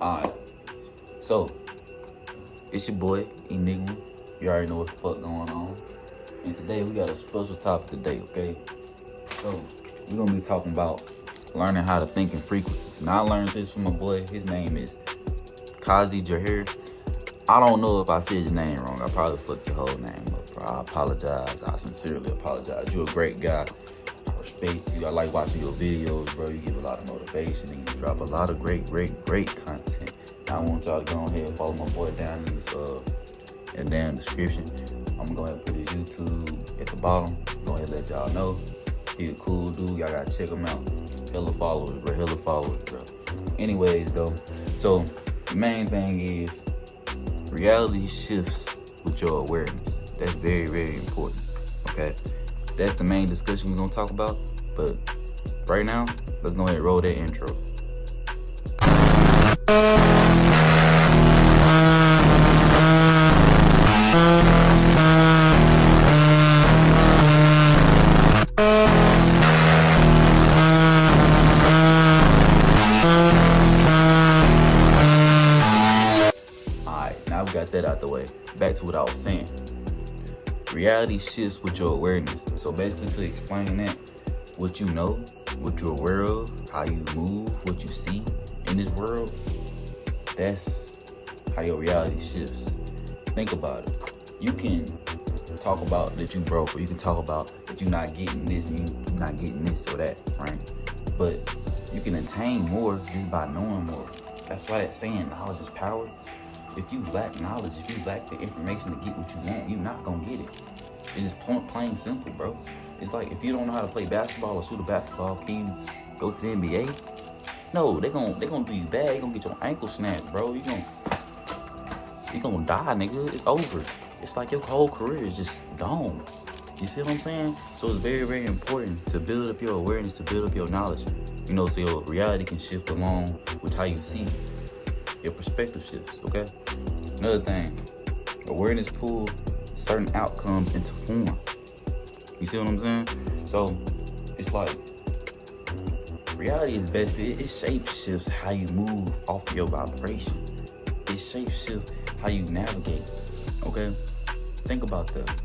Alright, so it's your boy, Enigma. You already know what the fuck going on. And today we got a special topic today, okay? So we're gonna be talking about learning how to think in frequency. Now I learned this from my boy. His name is Kazi Jahir. I don't know if I said your name wrong. I probably fucked your whole name up, bro. I apologize. I sincerely apologize. You're a great guy. I respect you. I like watching your videos, bro. You give a lot of motivation and you drop a lot of great content. I want y'all to go ahead and follow my boy down in the damn description. I'm gonna go ahead and put his YouTube at the bottom. Go ahead and let y'all know. He a cool dude. Y'all gotta check him out. Hella followers, bro. Anyways, though, so the main thing is reality shifts with your awareness. That's very important, okay? That's the main discussion we're gonna talk about. But right now, let's go ahead and roll that intro. Now we got that out the way. Back to what I was saying. Reality shifts with your awareness. So basically, to explain that, what you know, what you're aware of, how you move, what you see in this world, that's how your reality shifts. Think about it. You can talk about that you broke, or you can talk about that you're not getting this and you're not getting this or that, right? But you can attain more just by knowing more. That's why that saying, knowledge is power. If you lack knowledge, if you lack the information to get what you want, you're not gonna get it. It's just plain simple, bro. It's like if you don't know how to play basketball or shoot a basketball, can you go to the NBA? No, they gonna do you bad. They gonna get your ankle snapped, bro. You gonna die, nigga. It's over. It's like your whole career is just gone. You see what I'm saying? So it's very important to build up your awareness, to build up your knowledge. You know, so your reality can shift along with how you see. Your perspective shifts, okay? Another thing, awareness pull certain outcomes into form. You see what I'm saying? So it's like reality is best. It shape shifts how you move off of your vibration. It shape shifts how you navigate. Okay? Think about that.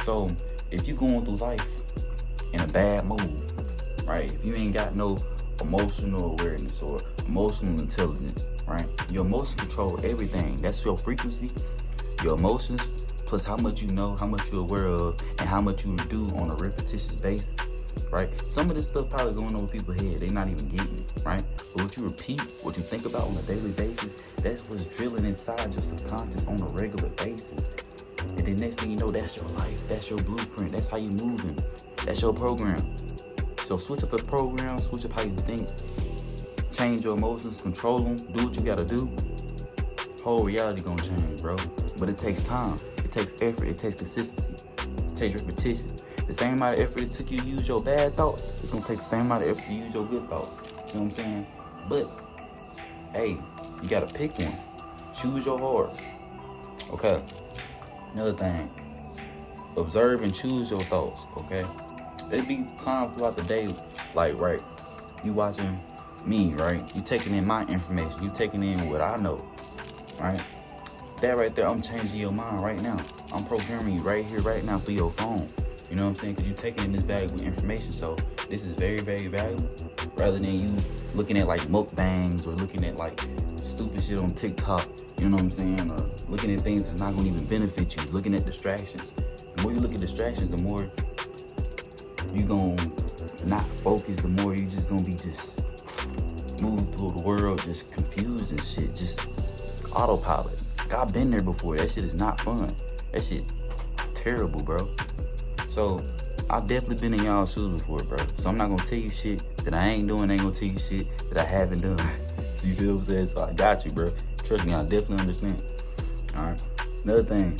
So if you're going through life in a bad mood, right? If you ain't got no emotional awareness or emotional intelligence, right? Your emotions control everything. That's your frequency, your emotions, plus how much you know, how much you're aware of, and how much you do on a repetitious basis, right? Some of this stuff probably going over people's head. They're not even getting it, right? But what you repeat, what you think about on a daily basis, that's what's drilling inside your subconscious on a regular basis. And then next thing you know, that's your life. That's your blueprint. That's how you moving. That's your program. So switch up the program, switch up how you think, change your emotions, control them, do what you gotta do. Whole reality gonna change, bro. But it takes time, it takes effort, it takes consistency, it takes repetition. The same amount of effort it took you to use your bad thoughts, it's gonna take the same amount of effort to use your good thoughts. You know what I'm saying? But, hey, you gotta pick one. Choose your horse. Okay. Another thing, observe and choose your thoughts, okay? There be times throughout the day, like, right, you watching me, right? You taking in my information, you taking in what I know, right? That right there, I'm changing your mind right now. I'm programming you right here, right now through your phone. You know what I'm saying? Because you're taking in this valuable information. So this is very valuable. Rather than you looking at like mukbangs or looking at like stupid shit on TikTok, you know what I'm saying? Or looking at things that's not gonna even benefit you. Looking at distractions. The more you look at distractions, the more you gonna not focus, the more you just gonna be just move through the world just confused and shit, just autopilot. Like, I've been there before. That shit is not fun. That shit terrible, bro. So I've definitely been in y'all's shoes before, bro. So I'm not gonna tell you shit that I ain't doing. I ain't gonna tell you shit that I haven't done. You feel what I'm saying? So I got you, bro. Trust me, I definitely understand. All right. Another thing,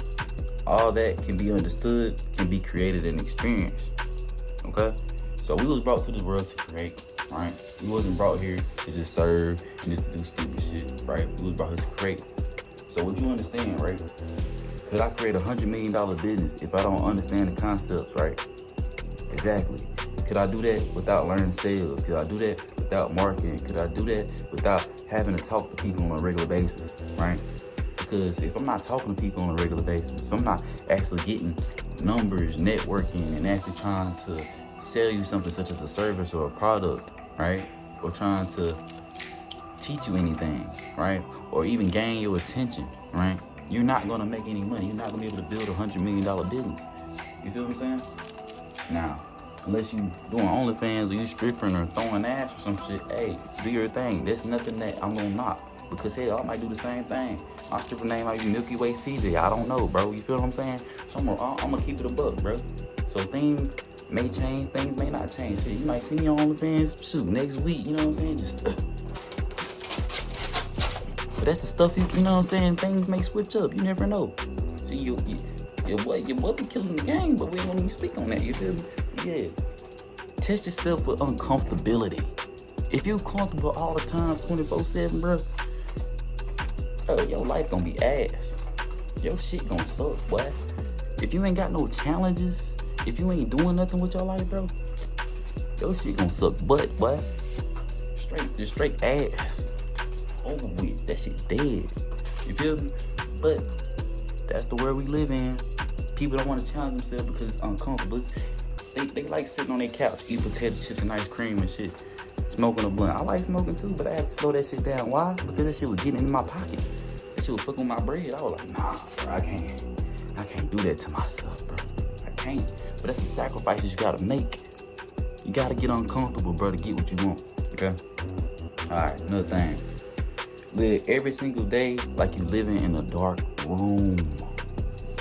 all that can be understood, can be created and experienced. Okay? So we was brought to this world to create, right? We wasn't brought here to just serve and just to do stupid shit, right? We was brought here to create. So what you understand, right? Could I create $100 million business if I don't understand the concepts, right? Exactly. Could I do that without learning sales? Could I do that without marketing? Could I do that without having to talk to people on a regular basis, right? Because if I'm not talking to people on a regular basis, if I'm not actually getting numbers, networking, and actually trying to sell you something such as a service or a product, right? Or trying to teach you anything, right? Or even gain your attention, right? You're not gonna make any money. You're not gonna be able to build $100 million business. You feel what I'm saying? Now, unless you doing OnlyFans or you stripping or throwing ass or some shit, hey, do your thing. There's nothing that I'm gonna knock. Because hell, I might do the same thing. My stripper name might be Milky Way CJ. I don't know, bro. You feel what I'm saying? So I'm gonna keep it a buck, bro. So things may change, things may not change. Shit, you might see me on OnlyFans, shoot, next week. You know what I'm saying? Just. But that's the stuff you know what I'm saying. Things may switch up. You never know. See, your boy be killing the game, but we don't even speak on that. You feel me? Yeah. Test yourself with uncomfortability. If you're comfortable all the time, 24/7, bro, your life gonna be ass. Your shit gonna suck, boy. If you ain't got no challenges, if you ain't doing nothing with your life, bro, your shit gonna suck butt, boy. Straight ass. Over with. That shit dead. You feel me? But that's the world we live in. People don't want to challenge themselves because it's uncomfortable. They like sitting on their couch, eat potato chips and ice cream and shit. Smoking a blunt. I like smoking too, but I had to slow that shit down. Why? Because that shit was getting in my pockets. That shit was fucking my bread. I was like, nah, bro, I can't do that to myself, bro. I can't. But that's the sacrifices you gotta make. You gotta get uncomfortable, bro, to get what you want. Okay? Alright, another thing. Live every single day like you living in a dark room.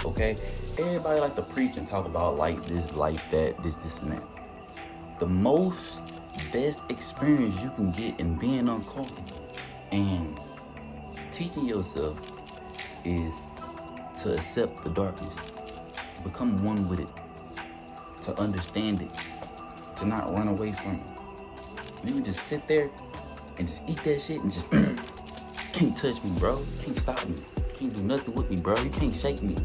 Okay? Everybody like to preach and talk about like this, like that, this, and that. The best experience you can get in being uncomfortable and teaching yourself is to accept the darkness, to become one with it, to understand it, to not run away from it. You can just sit there and just eat that shit and just can't touch me, bro. Can't stop me. Can't do nothing with me, bro. You can't shake me.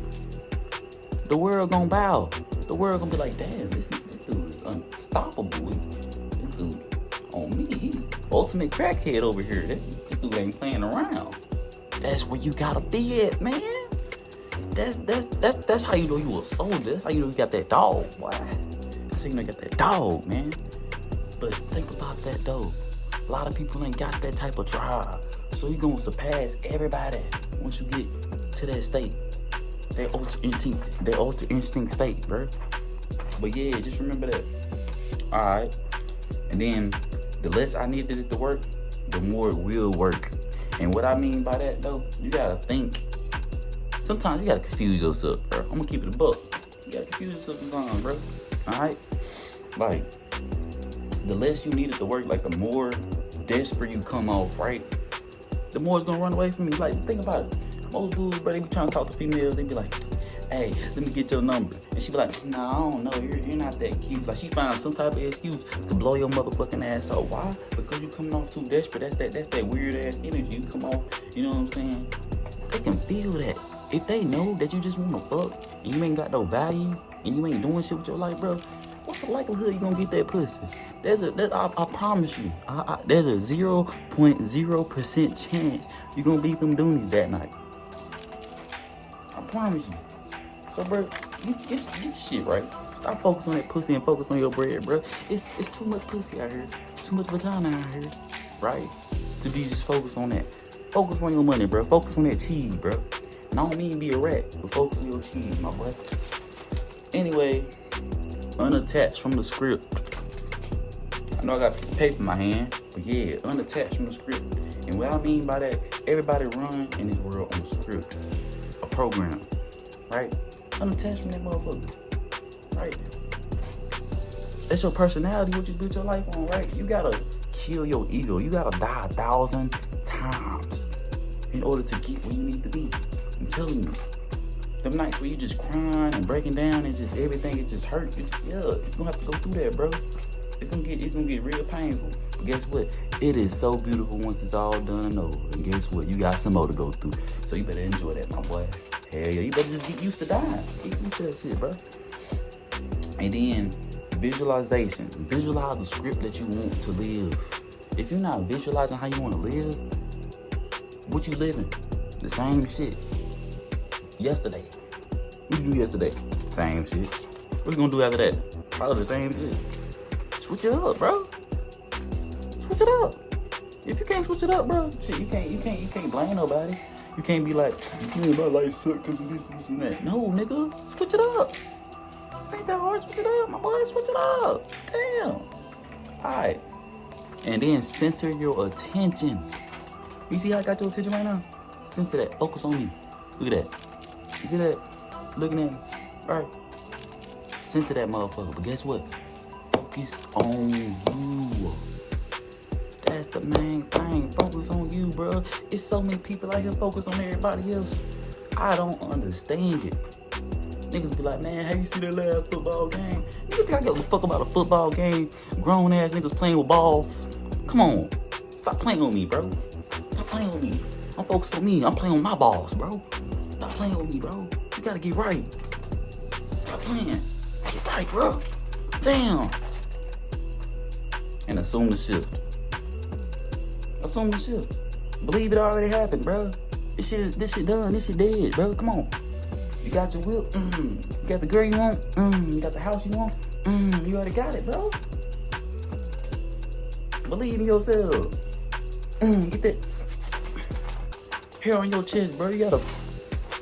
The world gonna bow. The world gonna be like, damn, this dude is unstoppable. This dude on me, he's ultimate crackhead over here. This dude ain't playing around. That's where you gotta be at, man. That's how you know you a soldier. That's how you know you got that dog, boy. That's how you know you got that dog, man. But think about that though. A lot of people ain't got that type of drive. So you gonna surpass everybody once you get to that state. That ultra instinct state, bro. But yeah, just remember that. Alright. And then the less I needed it to work, the more it will work. And what I mean by that though, you gotta think. Sometimes you gotta confuse yourself, bro. I'm gonna keep it a buck. You gotta confuse yourself sometimes, bro. Alright? Like, the less you need it to work, like the more desperate you come off, right? The more it's gonna run away from you. Like, think about it. Most dudes, bro, they be trying to talk to females. They be like, hey, let me get your number. And she be like, nah, I don't know. You're not that cute. Like, she finds some type of excuse to blow your motherfucking ass out. Why? Because you coming off too desperate. That's that weird ass energy. You come off, you know what I'm saying? They can feel that. If they know that you just want to fuck and you ain't got no value and you ain't doing shit with your life, bro, what's the likelihood you gonna get that pussy? I promise you, there's a 0.0% chance you gonna beat them Doonies that night. I promise you. So, bro, get shit right. Stop focusing on that pussy and focus on your bread, bro. It's too much pussy out here. Too much vagina out here, right? To be just focused on that. Focus on your money, bro. Focus on that cheese, bro. And I don't mean be a rat, but focus on your cheese, my boy. Anyway, unattached from the script. I know I got a piece of paper in my hand, but yeah, unattached from the script. And what I mean by that, everybody run in this world on a script, a program, right? Unattached from that motherfucker, right? That's your personality, what you build your life on, right? You gotta kill your ego. You gotta die 1,000 times in order to get where you need to be. I'm telling you. Them nights where you just crying and breaking down and just everything, it just hurt. You're gonna have to go through that, bro. It's gonna get real painful. But guess what? It is so beautiful once it's all done and over. And guess what? You got some more to go through. So you better enjoy that, my boy. Hell yeah, you better just get used to dying. Get used to that shit, bro. And then visualization. Visualize the script that you want to live. If you're not visualizing how you want to live, what you living? The same shit. Yesterday. What you do yesterday? Same shit. What you gonna do after that? Probably the same shit. Switch it up, bro. Switch it up. If you can't switch it up, bro, shit, you can't blame nobody. You can't be like, man, my life suck because of this and that. No, nigga, switch it up. Ain't that hard? Switch it up, my boy. Switch it up. Damn. All right. And then center your attention. You see how I got your attention right now? Center that. Focus on me. Look at that. You see that? Looking at me. All right. Center that motherfucker. But guess what? Focus on you. That's the main thing. Focus on you, bro. It's so many people out here focus on everybody else. I don't understand it. Niggas be like, man, how you see that last football game? Niggas think I give a fuck about a football game. Grown ass niggas playing with balls. Come on. Stop playing with me, bro. Stop playing with me. I'm focused on me. I'm playing with my balls, bro. Stop playing with me, bro. You gotta get right. Stop playing. Get right, bro. Damn. And assume the shift. Assume the shit. Believe it already happened, bro. This shit done. This shit dead, bro. Come on. You got your whip. You got the girl you want. You got the house you want. You already got it, bro. Believe in yourself. Get that hair on your chest, bro. You gotta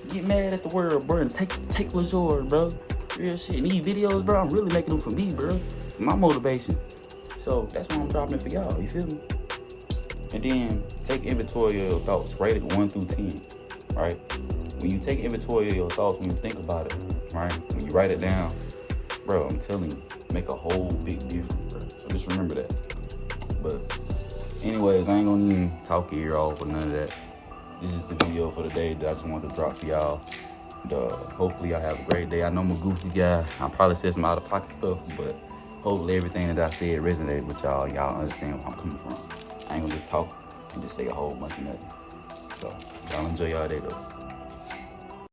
get mad at the world, bro, and take what's yours, bro. Real shit. And these videos, bro, I'm really making them for me, bro. For my motivation. So that's why I'm dropping it for y'all. You feel me? And then take inventory of your thoughts. Rate it 1 through 10, right? When you take inventory of your thoughts, when you think about it, right? When you write it down, bro, I'm telling you, make a whole big difference, bro. So just remember that. But anyways, I ain't gonna even talk your ear off or none of that. This is the video for the day that I just wanted to drop for y'all. Hopefully y'all have a great day. I know I'm a goofy guy. I probably said some out-of-pocket stuff, but hopefully everything that I said resonated with y'all. Y'all understand where I'm coming from. I ain't gonna just talk and just say a whole bunch of nothing. So, y'all enjoy y'all day though.